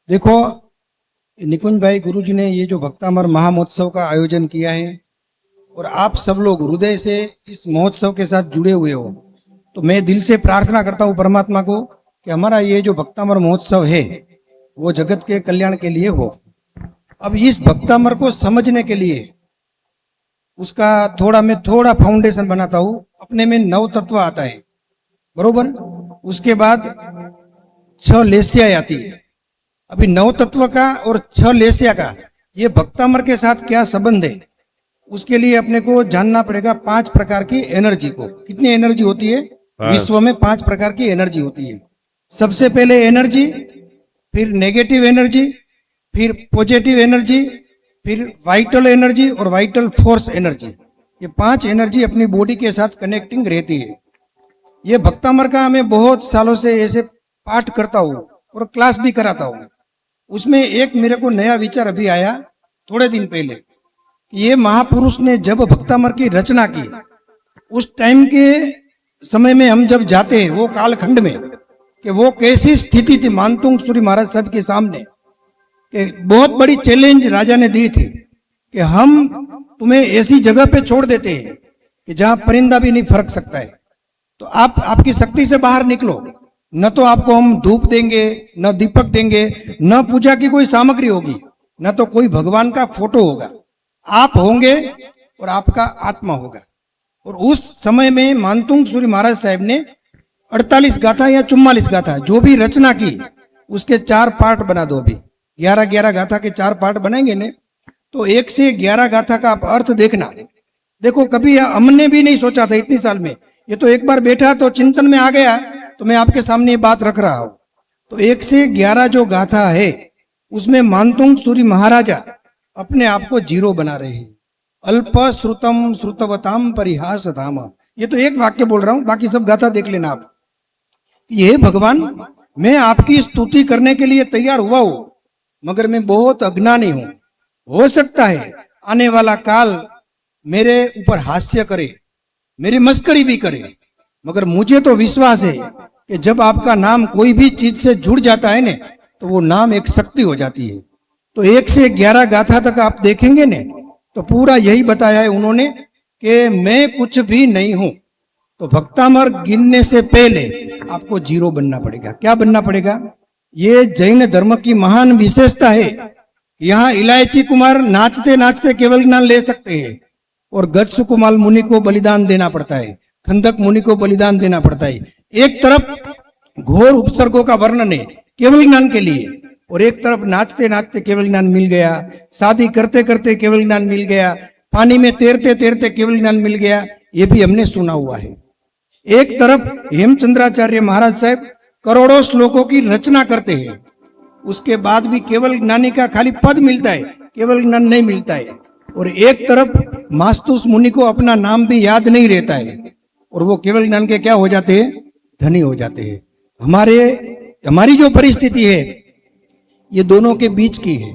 देखो, निकुंज भाई गुरुजी ने ये जो भक्तामर महामहोत्सव का आयोजन किया है और आप सब लोग हृदय से इस महोत्सव के साथ जुड़े हुए हो, तो मैं दिल से प्रार्थना करता हूँ परमात्मा को कि हमारा ये जो भक्तामर महोत्सव है वो जगत के कल्याण के लिए हो। अब इस भक्तामर को समझने के लिए उसका मैं थोड़ा फाउंडेशन बनाता हूँ। अपने में 9 तत्व आता है, बरोबर। उसके बाद 6 लेस्या आती है। अभी 9 तत्व का और 6 लेस्या का ये भक्तामर के साथ क्या संबंध है, उसके लिए अपने को जानना पड़ेगा 5 प्रकार की एनर्जी को। कितनी एनर्जी होती है विश्व में? 5 प्रकार की एनर्जी होती है। सबसे पहले एनर्जी, फिर नेगेटिव एनर्जी, फिर पॉजिटिव एनर्जी, फिर वाइटल एनर्जी और वाइटल फोर्स एनर्जी। ये 5 एनर्जी अपनी बॉडी के साथ कनेक्टिंग रहती है। ये भक्तामर का मैं बहुत सालों से ऐसे पाठ करता हूँ और क्लास भी कराता हूँ। उसमें एक मेरे को नया विचार अभी आया थोड़े दिन पहले कि ये महापुरुष ने जब भक्तामर की रचना की, उस टाइम के समय में हम जब जाते हैं वो कालखंड में, कि वो कैसी स्थिति थी मानतुंग सूरी महाराज साहब के सामने, कि बहुत बड़ी चैलेंज राजा ने दी थी कि हम तुम्हें ऐसी जगह पे छोड़ देते हैं कि जहां परिंदा भी नहीं फरक सकता है, तो आप आपकी शक्ति से बाहर निकलो। न तो आपको हम धूप देंगे, न दीपक देंगे, न पूजा की कोई सामग्री होगी, न तो कोई भगवान का फोटो होगा। आप होंगे और आपका आत्मा होगा। और उस समय में मानतुंग सूरी महाराज साहब ने 48 गाथा या 44 गाथा जो भी रचना की, उसके 4 पार्ट बना दो। अभी 11 गाथा के 4 पार्ट बनाएंगे ने, तो 1 से 11 गाथा का आप अर्थ देखना। देखो, कभी हमने भी नहीं सोचा था इतनी साल में, ये तो एक बार बैठा तो चिंतन में आ गया, तो मैं आपके सामने ये बात रख रहा हूं। तो 1 से 11 जो गाथा है उसमें मानतुंग सूरी महाराजा अपने आप को 0 बना रहे हैं। अल्प श्रुतम श्रुतवताम परिहास धाम। ये तो एक वाक्य बोल रहा हूं, बाकी सब गाथा देख लेना आप। ये भगवान, मैं आपकी स्तुति करने के लिए तैयार हुआ हूं, मगर मैं बहुत अज्ञानी हूं। हो सकता है आने वाला काल मेरे ऊपर हास्य करे, मेरी मस्करी भी करे, मगर मुझे तो विश्वास है कि जब आपका नाम कोई भी चीज से जुड़ जाता है ने, तो वो नाम एक शक्ति हो जाती है। तो 1 से 11 गाथा तक आप देखेंगे ने, तो पूरा यही बताया है उन्होंने कि मैं कुछ भी नहीं हूं। तो भक्तामर गिनने से पहले आपको 0 बनना पड़ेगा। क्या बनना पड़ेगा? ये जैन धर्म की महान विशेषता है। यहाँ इलायची कुमार नाचते नाचते केवल ज्ञान ले सकते हैं, और गत्सु कुमार मुनि को बलिदान देना पड़ता है, खंदक मुनि को बलिदान देना पड़ता है। एक तरफ घोर उपसर्गों का वर्णन है केवल ज्ञान के लिए, और एक तरफ नाचते नाचते केवल ज्ञान मिल गया, शादी करते करते केवल ज्ञान मिल गया, पानी में तैरते तैरते केवल ज्ञान मिल गया। ये भी हमने सुना हुआ है। एक तरफ हेमचंद्राचार्य महाराज साहब करोड़ों श्लोकों की रचना करते हैं, उसके बाद भी केवल ज्ञानी का खाली पद मिलता है, केवल ज्ञान नहीं मिलता है। और एक तरफ मास्तुस मुनि को अपना नाम भी याद नहीं रहता है, और वो केवल ज्ञान के क्या हो जाते हैं? धनी हो जाते हैं। हमारी जो परिस्थिति है ये दोनों के बीच की है।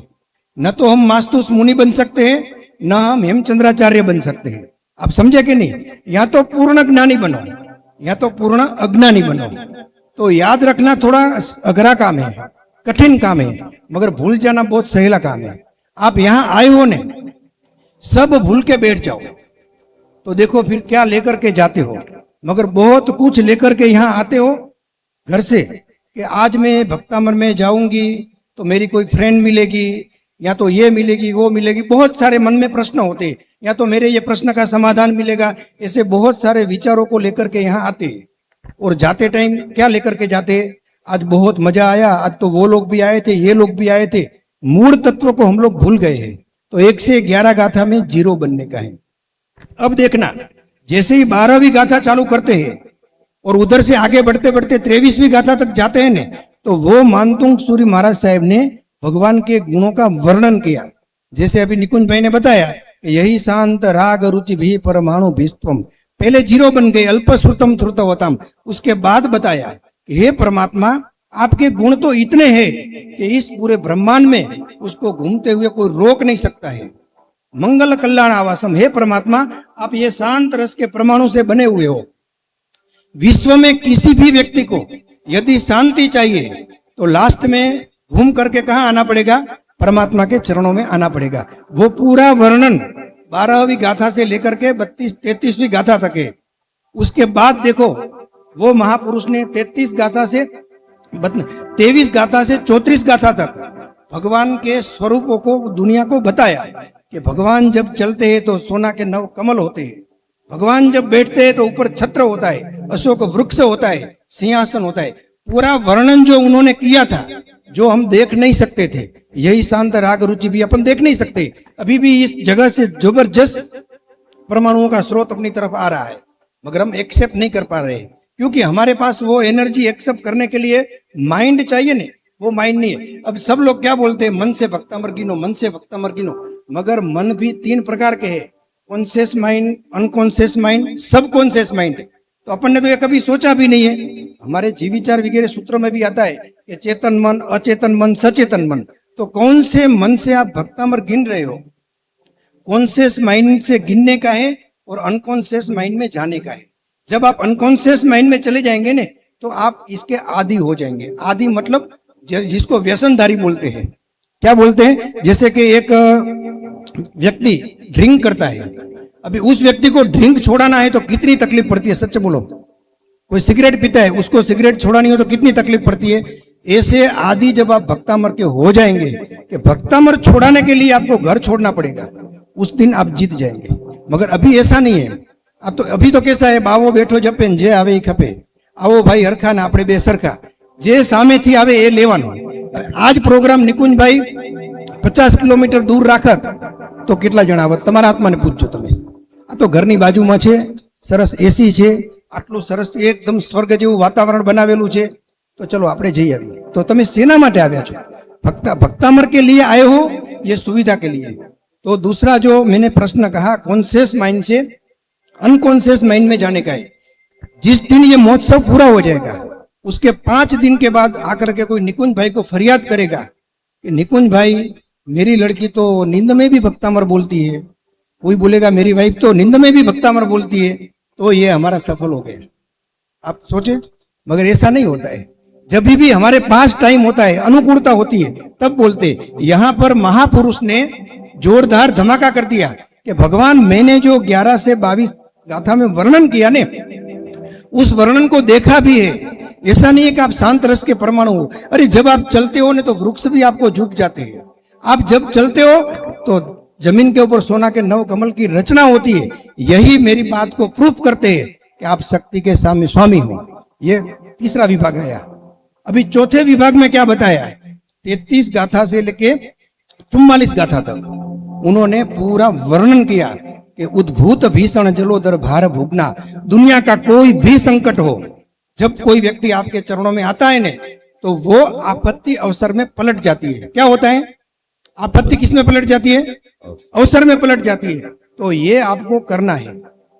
न तो हम मास्तुस मुनि बन सकते हैं, न हम हेमचंद्राचार्य बन सकते हैं। आप समझे कि नहीं? या तो पूर्ण ज्ञानी बनो या तो पूर्ण अज्ञानी बनो। तो याद रखना थोड़ा अघरा काम है, कठिन काम है, मगर भूल जाना बहुत सहेला काम है। आप यहाँ आए हो ने, सब भूल के बैठ जाओ तो देखो फिर क्या लेकर के जाते हो। मगर बहुत कुछ लेकर के यहाँ आते हो घर से, कि आज मैं भक्तामर में जाऊंगी तो मेरी कोई फ्रेंड मिलेगी, या तो ये मिलेगी वो मिलेगी। बहुत सारे मन में प्रश्न होते, या तो मेरे ये प्रश्न का समाधान मिलेगा। ऐसे बहुत सारे विचारों को लेकर के यहाँ आते, और जाते टाइम क्या लेकर के जाते? आज बहुत मजा आया, आज तो वो लोग भी आए थे, ये लोग भी आए थे। मूल तत्व को हम लोग भूल गए हैं। तो 1 से 11 गाथा में 0 बनने का है। अब देखना, जैसे ही 12वीं गाथा चालू करते हैं और उधर से आगे बढ़ते बढ़ते 23वीं गाथा तक जाते हैं ने, तो वो मानतुंग सूरी महाराज साहब ने भगवान के गुणों का वर्णन किया। जैसे अभी निकुंज भाई ने बताया कि यही शांत राग रुचि भी परमाणु भीष्म, पहले 0 बन गए, अल्प श्रुतम श्रुतवतम। उसके बाद बताया कि हे परमात्मा, आपके गुण तो इतने हैं कि इस पूरे ब्रह्मांड में उसको घूमते हुए कोई रोक नहीं सकता है। मंगल कल्याण आवासम, हे परमात्मा, आप ये शांत रस के परमाणु से बने हुए हो। विश्व में किसी भी व्यक्ति को यदि शांति चाहिए तो लास्ट में घूम करके कहाँ आना पड़ेगा? परमात्मा के चरणों में आना पड़ेगा। वो पूरा वर्णन 12वीं गाथा से लेकर के 33वीं गाथा तक है। उसके बाद देखो वो महापुरुष ने 23 गाथा से 23 गाथा से 34 गाथा तक भगवान के स्वरूपों को दुनिया को बताया कि भगवान जब चलते हैं तो सोना के 9 कमल होते हैं, भगवान जब बैठते हैं तो ऊपर छत्र होता है, अशोक वृक्ष होता है, सिंहासन होता है। पूरा वर्णन जो उन्होंने किया था, जो हम देख नहीं सकते थे, यही शांत राग रुचि भी अपन देख नहीं सकते। अभी भी इस जगह से जबरदस्त परमाणुओं का स्रोत अपनी तरफ आ रहा है, मगर हम एक्सेप्ट नहीं कर पा रहे हैं, क्योंकि हमारे पास वो एनर्जी एक्सेप्ट करने के लिए माइंड चाहिए ने, वो माइंड नहीं है। अब सब लोग क्या बोलते हैं? मन से भक्तामर गिनो, मन से भक्तामर गिनो, मगर मन भी 3 प्रकार के हैं, कॉन्शियस माइंड, अनकॉन्शियस माइंड, सब कॉन्शियस माइंड। तो अपन ने तो ये कभी सोचा भी नहीं है। हमारे जीव विचार वगैरह सूत्रों में भी आता है कि चेतन मन, अचेतन मन, सचेतन मन। तो कौन से मन से आप भक्तामर गिन रहे हो? कॉन्शियस माइंड से गिनने का है और अनकॉन्शियस माइंड में जाने का है। जब आप अनकॉन्शियस माइंड में चले जाएंगे ने तो आप इसके आदी हो जाएंगे। आदी मतलब जिसको व्यसनधारी बोलते हैं। क्या बोलते हैं? जैसे कि एक व्यक्ति ड्रिंक करता है, अभी उस व्यक्ति को ड्रिंक छोड़ाना है तो कितनी तकलीफ पड़ती है? सच बोलो। कोई सिगरेट पीता है, उसको सिगरेट छोड़ानी हो तो कितनी तकलीफ पड़ती है? ऐसे आदि जब आप भक्तामर के हो जाएंगे कि भक्तामर छोड़ाने के लिए आपको घर छोड़ना पड़ेगा, उस दिन आप जीत जाएंगे। मगर अभी ऐसा नहीं है। तो अभी तो कैसा है? बावो बैठो जपे जे आवे खपे, आओ भाई हरखा ना આપણે બે સરખા, જે સામેથી આવે એ લેવાનું। આજ પ્રોગ્રામ નિકુંજભાઈ 50 કિલોમીટર દૂર રાખત તો કેટલા જણા આવત? તમારા આત્માને પૂછજો તમે। આ તો ઘરની બાજુમાં છે, સરસ એસી છે, આટલું સરસ એકદમ સ્વર્ગ જેવું વાતાવરણ બનાવેલું છે, તો ચલો આપણે જઈ આવીએ। તો તમે શેના માટે આવ્યા છો? भक्तामर के लिए आए हो, ये सुविधा के लिए। तो दूसरा जो मैंने प्रश्न कहा, कॉन्शियस माइंड से अनकॉन्शियस माइंड में जाने का है। जिस दिन ये महोत्सव पूरा हो जाएगा, उसके 5 दिन के बाद आकर के कोई निकुंज भाई को फरियाद करेगा कि निकुंज भाई मेरी लड़की तो नींद में भी भक्तामर बोलती है, कोई बोलेगा मेरी वाइफ तो नींद में भी भक्तामर बोलती है, तो ये हमारा सफल हो गया। आप सोचे, मगर ऐसा नहीं होता है। जब भी हमारे पास टाइम होता है, अनुकूलता होती है, तब बोलते। यहाँ पर महापुरुष ने जोरदार धमाका कर दिया कि भगवान मैंने जो 11 से 22 गाथा में वर्णन किया ने, उस वर्णन को देखा भी है। ऐसा नहीं है कि आप शांत रस के परमाणु हो। अरे जब आप चलते हो ने तो वृक्ष भी आपको झुक जाते हैं। आप जब चलते हो तो जमीन के ऊपर सोना के 9 कमल की रचना होती है। यही मेरी बात को प्रूफ करते हैं कि आप शक्ति के सामने स्वामी हो। ये तीसरा विभाग है। अभी चौथे विभाग में क्या बताया? 33 गाथा से लेके 44 गाथा तक उन्होंने पूरा वर्णन किया कि उद्भूत भीषण जलोदर भार भुगना। दुनिया का कोई भी संकट हो, जब कोई व्यक्ति आपके चरणों में आता है ने, तो वो आपत्ति अवसर में पलट जाती है। क्या होता है? आपत्ति किस में पलट जाती है? अवसर में पलट जाती है। तो ये आपको करना है।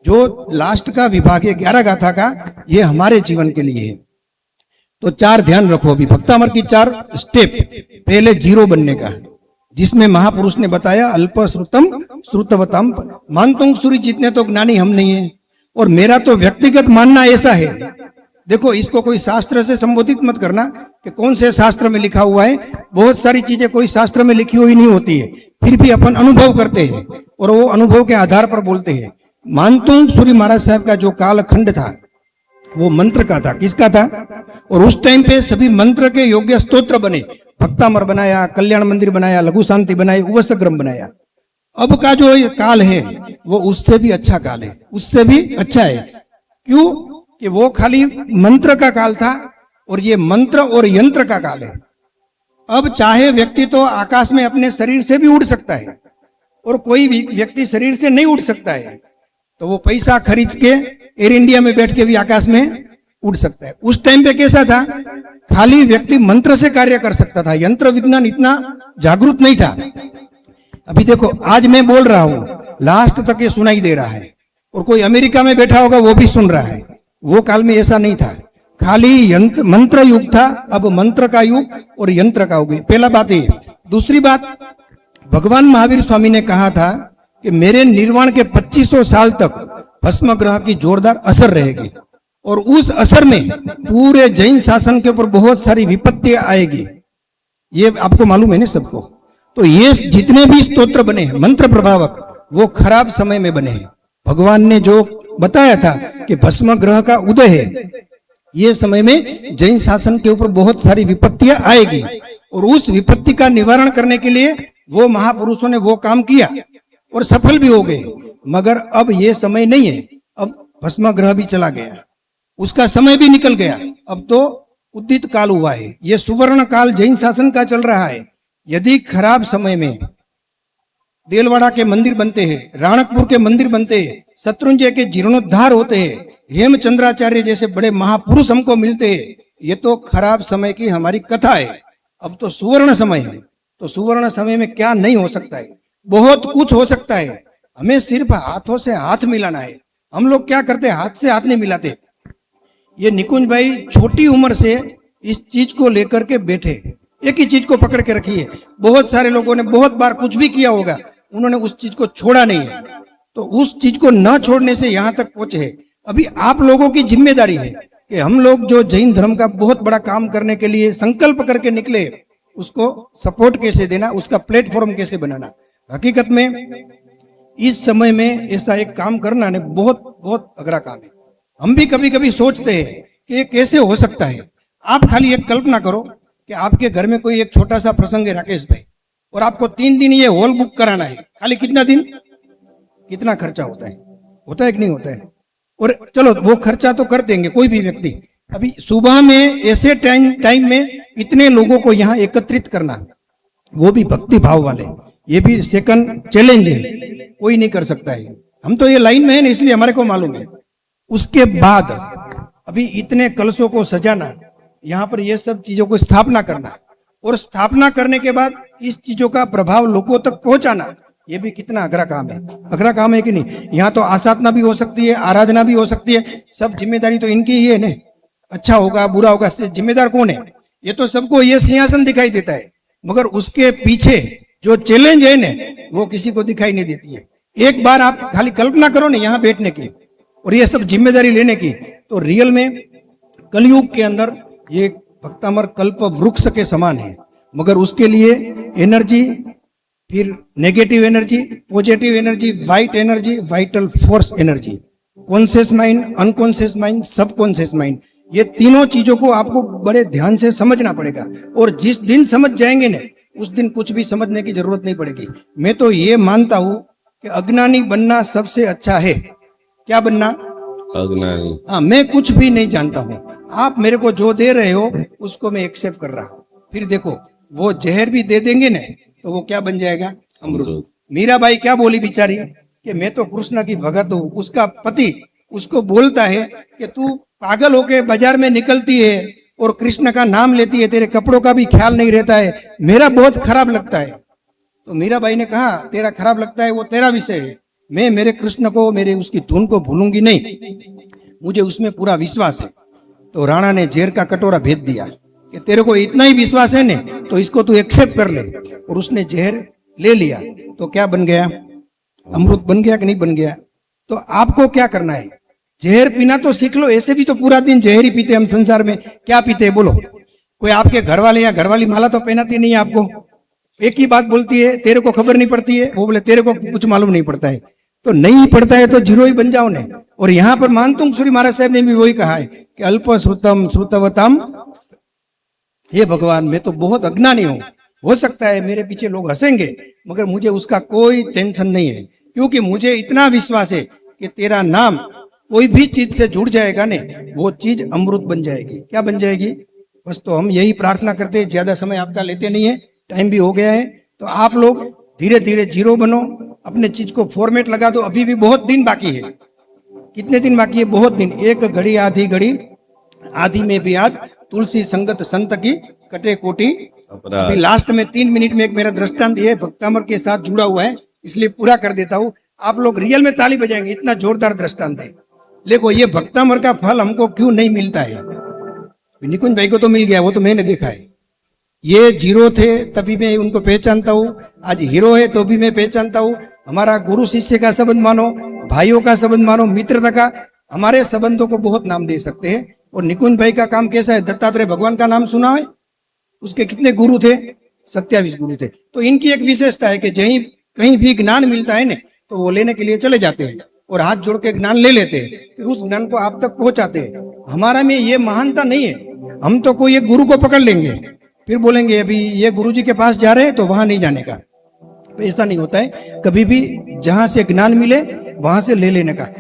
जो लास्ट का विभाग है 11 गाथा का, ये हमारे जीवन के लिए है। तो 4 ध्यान रखो। अभी भक्तामर की 4 स्टेप। पहले 0 बनने का, जिसमें महापुरुष ने बताया अल्प श्रुतम श्रुतवतम। मानतुंग सूरी जितने तो ज्ञानी हम नहीं है, और मेरा तो व्यक्तिगत मानना ऐसा है। देखो, इसको कोई शास्त्र से संबोधित मत करना कि कौन से शास्त्र में लिखा हुआ है। बहुत सारी चीजें कोई शास्त्र में लिखी हुई नहीं होती है, फिर भी अपन अनुभव करते हैं और वो अनुभव के आधार पर बोलते हैं। मानतुंग सूरी महाराज साहब का जो कालखंड था, वो मंत्र का था। किसका था? और उस टाइम पे सभी मंत्र के योग्य स्तोत्र बने। भक्तामर बनाया, कल्याण मंदिर बनाया, लघु शांति बनाई, उवसग्रम बनाया। अब का जो काल है वो उससे भी अच्छा काल है, उससे भी अच्छा है। क्यों? कि वो खाली मंत्र का काल था और ये मंत्र और यंत्र का काल है। अब चाहे व्यक्ति तो आकाश में अपने शरीर से भी उड़ सकता है, और कोई भी व्यक्ति शरीर से नहीं उड़ सकता है, तो वो पैसा खरीद के एयर इंडिया में बैठ के भी आकाश में उड़ सकता है। उस टाइम पे कैसा था? खाली व्यक्ति मंत्र से कार्य कर सकता था, यंत्र विज्ञान इतना जागरूक नहीं था। अभी देखो, आज मैं बोल रहा हूं, लास्ट तक ये सुनाई दे रहा है, और कोई अमेरिका में बैठा होगा वो भी सुन रहा है। वो काल में ऐसा नहीं था, खाली यंत्र मंत्र युग था। अब मंत्र का युग और यंत्र का युग। पहला बात ये। दूसरी बात, भगवान महावीर स्वामी ने कहा था कि मेरे निर्वाण के 2500 साल तक भस्म ग्रह की जोरदार असर रहेगी, और उस असर में पूरे जैन शासन के ऊपर बहुत सारी विपत्तियां आएगी। ये आपको मालूम है ना सबको। तो ये जितने भी स्तोत्र बने हैं मंत्र प्रभावक, वो खराब समय में बने हैं। भगवान ने जो बताया था कि भस्म ग्रह का उदय है, ये समय में जैन शासन के ऊपर बहुत सारी विपत्तियां आएगी, और उस विपत्ति का निवारण करने के लिए वो महापुरुषों ने वो काम किया और सफल भी हो गए। मगर अब ये समय नहीं है, अब भस्म ग्रह भी चला गया, उसका समय भी निकल गया। अब तो उद्दित काल हुआ है, ये सुवर्ण काल जैन शासन का चल रहा है। यदि खराब समय में देलवाड़ा के मंदिर बनते हैं, राणकपुर के मंदिर बनते हैं, शत्रुंजय के जीर्णोद्धार होते हैं, हेमचंद्राचार्य जैसे बड़े महापुरुष हमको मिलते हैं, ये तो खराब समय की हमारी कथा है। अब तो सुवर्ण समय है, तो सुवर्ण समय में क्या नहीं हो सकता है, बहुत कुछ हो सकता है। हमें सिर्फ हाथों से हाथ मिलाना है। हम लोग क्या करते हैं, हाथ से हाथ नहीं मिलाते। ये निकुंज भाई छोटी उम्र से इस चीज को लेकर के बैठे, एक ही चीज को पकड़ के रखी है। बहुत सारे लोगों ने बहुत बार कुछ भी किया होगा, उन्होंने उस चीज को छोड़ा नहीं है, तो उस चीज को न छोड़ने से यहां तक पहुंचे हैं। अभी आप लोगों की जिम्मेदारी है कि हम लोग जो जैन धर्म का बहुत बड़ा काम करने के लिए संकल्प करके निकले, उसको सपोर्ट कैसे देना, उसका प्लेटफॉर्म कैसे बनाना। हकीकत में इस समय में ऐसा एक काम करना ने बहुत बहुत अगरा काम है। हम भी कभी कभी सोचते हैं कि ये कैसे हो सकता है। आप खाली एक कल्पना करो कि आपके घर में कोई एक छोटा सा प्रसंग है राकेश भाई, और आपको 3 दिन ये हॉल बुक कराना है, खाली कितना दिन, कितना खर्चा होता है कि नहीं होता है। और चलो वो खर्चा तो कर देंगे कोई भी व्यक्ति। अभी सुबह में ऐसे टाइम में इतने लोगों को यहाँ एकत्रित करना, वो भी भक्ति भाव वाले, ये भी सेकंड चैलेंज है, कोई नहीं कर सकता है। हम तो ये लाइन में है ना, इसलिए हमारे को मालूम है। उसके बाद अभी इतने कलशों को सजाना, यहाँ पर ये सब चीजों को स्थापना करना, और स्थापना करने के बाद इस चीजों का प्रभाव लोगों तक पहुंचाना, ये भी कितना अगरा काम है। अगरा काम है कि नहीं। यहाँ तो आसाधना भी हो सकती है, आराधना भी हो सकती है, सब जिम्मेदारी तो इनकी ही है ना। अच्छा होगा बुरा होगा, जिम्मेदार कौन है। ये तो सबको ये सिंहासन दिखाई देता है, मगर उसके पीछे जो चैलेंज है ना, वो किसी को दिखाई नहीं देती है। एक बार आप खाली कल्पना करो ना यहाँ बैठने की और ये सब जिम्मेदारी लेने की, तो रियल में कलयुग के अंदर ये भक्तामर कल्प वृक्ष के समान है। मगर उसके लिए एनर्जी, फिर negative energy, positive energy, white energy, vital force energy, conscious mind, unconscious mind, subconscious mind, ये तीनों चीजों को आपको बड़े ध्यान से समझना पड़ेगा। और जिस दिन समझ जाएंगे ना, उस दिन कुछ भी समझने की जरूरत नहीं पड़ेगी। मैं तो ये मानता हूं कि अज्ञानी बनना सबसे अच्छा है। क्या बनना? अज्ञानी। हाँ, मैं कुछ भी नहीं जानता हूँ, आप मेरे को जो दे रहे हो उसको मैं एक्सेप्ट कर रहा हूँ। फिर देखो वो जहर भी दे देंगे ना, तो वो क्या बन जाएगा? अमृत। मीराबाई क्या बोली बेचारी कि मैं तो कृष्ण की भगत हूँ। उसका पति उसको बोलता है कि तू पागल होके बाजार में निकलती है और कृष्ण का नाम लेती है, तेरे कपड़ों का भी ख्याल नहीं रहता है, मेरा बहुत खराब लगता है। तो मीराबाई ने कहा तेरा खराब लगता है वो तेरा विषय है, मैं मेरे कृष्ण को, मेरे उसकी धुन को भूलूंगी नहीं, मुझे उसमें पूरा विश्वास है। तो राणा ने जहर का कटोरा भेज दिया कि तेरे को इतना ही विश्वास है ने, तो इसको तू एक्सेप्ट कर ले। और उसने जहर ले लिया, तो क्या बन गया? अमृत बन गया कि नहीं बन गया? तो आपको क्या करना है? जहर पीना तो सीख लो। ऐसे भी तो पूरा दिन जहर ही पीते हम संसार में। क्या पीते हैं बोलो? कोई आपके घर वाले या घरवाली माला तो पहनाती नहीं है आपको, एक ही बात बोलती है, तेरे को खबर नहीं पड़ती है, वो बोले तेरे को कुछ मालूम नहीं पड़ता है। तो नहीं पड़ता है तो जीरो ही बन जाओ ने। और यहाँ पर मानतुंग सूरी महाराज साहब ने भी वही कहा है कि अल्प श्रुतम श्रुतवतम। हे भगवान, मैं तो बहुत अज्ञानी हूँ, हो सकता है मेरे पीछे लोग हंसेंगे, मगर मुझे उसका कोई टेंशन नहीं है, क्योंकि मुझे इतना विश्वास है कि तेरा नाम कोई भी चीज से जुड़ जाएगा ने, वो चीज अमृत बन जाएगी। क्या बन जाएगी? बस तो हम यही प्रार्थना करते हैं। ज्यादा समय आपका लेते नहीं है, टाइम भी हो गया है, तो आप लोग धीरे धीरे जीरो बनो, अपने चीज को फॉर्मेट लगा दो। अभी भी बहुत दिन बाकी है। कितने दिन बाकी है? बहुत दिन। एक घड़ी आधी घड़ी, आधी में भी आध, तुलसी संगत संत की कटे कोटि। अभी लास्ट में 3 मिनट में एक मेरा दृष्टांत ये भक्तामर के साथ जुड़ा हुआ है, इसलिए पूरा कर देता हूँ। आप लोग रियल में ताली बजाएंगे, इतना जोरदार दृष्टांत है। देखो ये भक्तामर का फल हमको क्यों नहीं मिलता है? निकुंज भाई को तो मिल गया, वो तो मैंने देखा है। ये जीरो थे तभी मैं उनको पहचानता हूँ, आज हीरो है तो भी मैं पहचानता हूँ। हमारा गुरु शिष्य का संबंध मानो, भाइयों का संबंध मानो, मित्रता का, हमारे संबंधों को बहुत नाम दे सकते हैं। और निकुंज भाई का काम कैसा है? दत्तात्रेय भगवान का नाम सुना है? उसके कितने गुरु थे? 27 गुरु थे। तो इनकी एक विशेषता है कि कहीं कहीं भी ज्ञान मिलता है ना तो वो लेने के लिए चले जाते हैं और हाथ जोड़ के ज्ञान ले लेते हैं, फिर उस ज्ञान को आप तक पहुंचाते हैं। हमारा में ये महानता नहीं है। हम तो कोई एक गुरु को पकड़ लेंगे, फिर बोलेंगे अभी ये गुरु जी के पास जा रहे हैं तो वहां नहीं जाने का। तो ऐसा नहीं होता है, कभी भी जहां से ज्ञान मिले वहां से ले लेने का।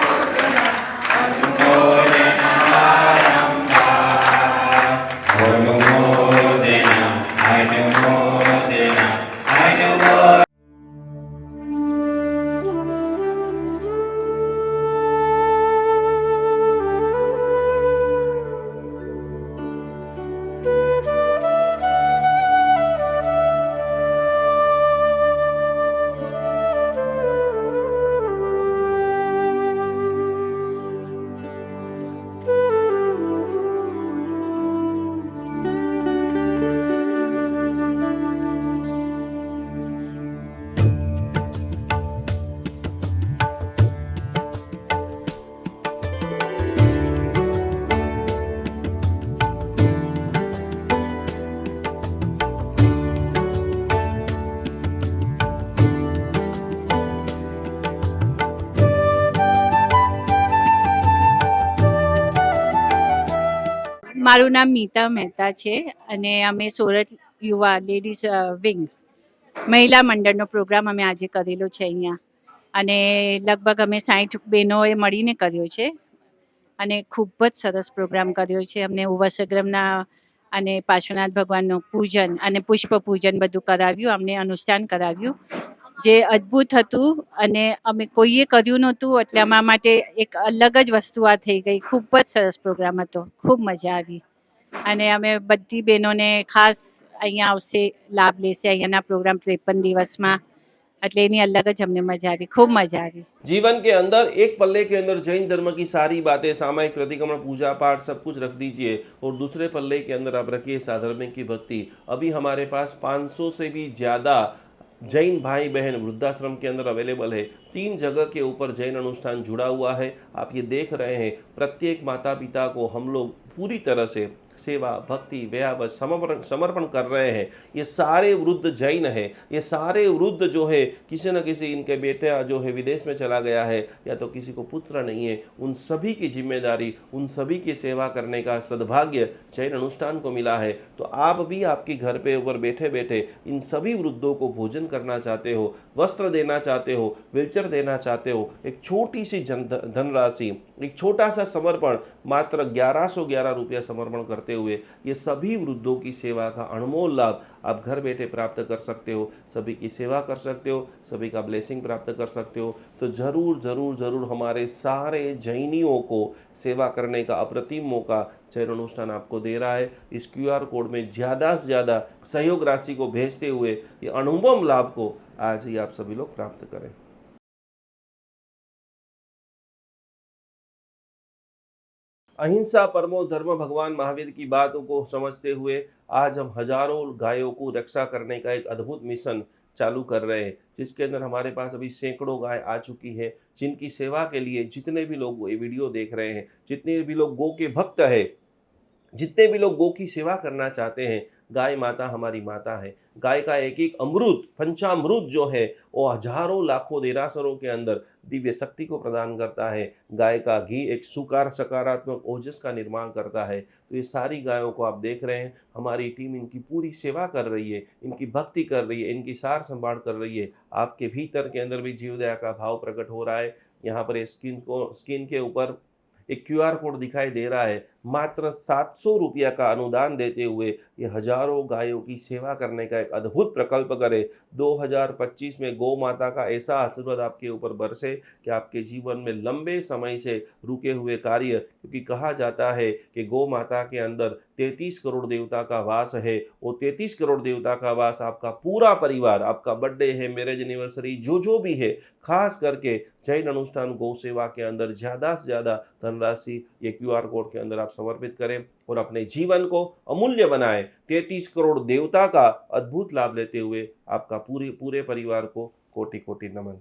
મારું નામ નીતા મહેતા છે અને અમે સોરઠ યુવા લેડીઝ વિંગ મહિલા મંડળનો પ્રોગ્રામ અમે આજે કરેલો છે અહીંયા અને લગભગ અમે 60 બહેનોએ મળીને કર્યો છે અને ખૂબ જ સરસ પ્રોગ્રામ કર્યો છે. અમને ઉવસગ્રમના અને પાર્શ્વનાથ ભગવાનનું પૂજન અને પુષ્પ પૂજન બધું કરાવ્યું, અમને અનુષ્ઠાન કરાવ્યું જે અદ્ભુત હતું અને અમે કોઈએ કર્યું નહોતું એટલે અમારા માટે એક અલગ જ વસ્તુ આ થઈ ગઈ. ખૂબ જ સરસ પ્રોગ્રામ હતો, ખૂબ મજા આવી અને અમે બધી બહેનોને ખાસ અહીંયા આવશે, લાભ લેશે અહીંયાના પ્રોગ્રામ 53 દિવસમાં એટલે એની અલગ જ અમને મજા આવી, ખૂબ મજા આવી. जीवन के अंदर एक पल्ले के अंदर जैन धर्म की सारी बातें, सामायिक प्रतिक्रमण, पूजा पाठ सब कुछ रख दीजिए और दूसरे पल्ले के अंदर आप रखिए साधर्मिक की भक्ति। अभी हमारे पास 500 से भी ज़्यादा जैन भाई बहन वृद्धाश्रम के अंदर अवेलेबल है। 3 जगह के ऊपर जैन अनुष्ठान जुड़ा हुआ है। आप ये देख रहे हैं, प्रत्येक माता पिता को हम लोग पूरी तरह से सेवा, भक्ति, व्यावस, समर्पण कर रहे हैं। ये सारे वृद्ध जैन है, ये सारे वृद्ध जो है किसी न किसी इनके बेटा जो है विदेश में चला गया है या तो किसी को पुत्र नहीं है, उन सभी की जिम्मेदारी, उन सभी की सेवा करने का सद्भाग्य जैन अनुष्ठान को मिला है। तो आप भी आपके घर पे ऊपर बैठे बैठे इन सभी वृद्धों को भोजन करना चाहते हो, वस्त्र देना चाहते हो, व्हीलचेयर देना चाहते हो, एक छोटी सी धनराशि, एक छोटा सा समर्पण, मात्र 1111 रुपया समर्पण करते हुए ये सभी वृद्धों की सेवा का अनमोल लाभ आप घर बैठे प्राप्त कर सकते हो, सभी की सेवा कर सकते हो, सभी का ब्लेसिंग प्राप्त कर सकते हो। तो जरूर जरूर जरूर हमारे सारे जैनियों को सेवा करने का अप्रतिम मौका जैन अनुष्ठान आपको दे रहा है। इस QR कोड में ज़्यादा से ज़्यादा सहयोग राशि को भेजते हुए ये अनुभव लाभ को आज ही आप सभी लोग प्राप्त करें। अहिंसा परमो धर्म भगवान महावीर की बातों को समझते हुए आज हम हजारों गायों को रक्षा करने का एक अद्भुत मिशन चालू कर रहे हैं, जिसके अंदर हमारे पास अभी सैकड़ों गाय आ चुकी है, जिनकी सेवा के लिए जितने भी लोग ये वीडियो देख रहे हैं, जितने भी लोग गौ के भक्त है, जितने भी लोग गौ की सेवा करना चाहते हैं, गाय माता हमारी माता है। गाय का एक एक अमृत, पंचामृत जो है वो हजारों लाखों देरासरों के अंदर दिव्य शक्ति को प्रदान करता है। गाय का घी एक सकारात्मक ओजस का निर्माण करता है। तो ये सारी गायों को आप देख रहे हैं, हमारी टीम इनकी पूरी सेवा कर रही है, इनकी भक्ति कर रही है, इनकी सार संभाल कर रही है। आपके भीतर के अंदर भी जीव दया का भाव प्रकट हो रहा है। यहाँ पर स्क्रीन के ऊपर एक QR कोड दिखाई दे रहा है। मात्र 700 रुपया का अनुदान देते हुए ये हजारों गायों की सेवा करने का एक अद्भुत प्रकल्प करे। 2025 में गौ माता का ऐसा आशीर्वाद आपके ऊपर बरसे कि आपके जीवन में लंबे समय से रुके हुए कार्य, क्योंकि कहा जाता है कि गौ माता के अंदर 33 करोड़ देवता का वास है। वो 33 करोड़ देवता का वास आपका पूरा परिवार, आपका बर्थडे है, मैरिज एनिवर्सरी, जो भी है, खास करके जैन अनुष्ठान गौ सेवा के अंदर ज़्यादा से ज़्यादा धनराशि ये QR कोड के अंदर आप समर्पित करें और अपने जीवन को अमूल्य बनाएं। 33 करोड़ देवता का अद्भुत लाभ लेते हुए आपका पूरे परिवार को कोटि कोटि नमन।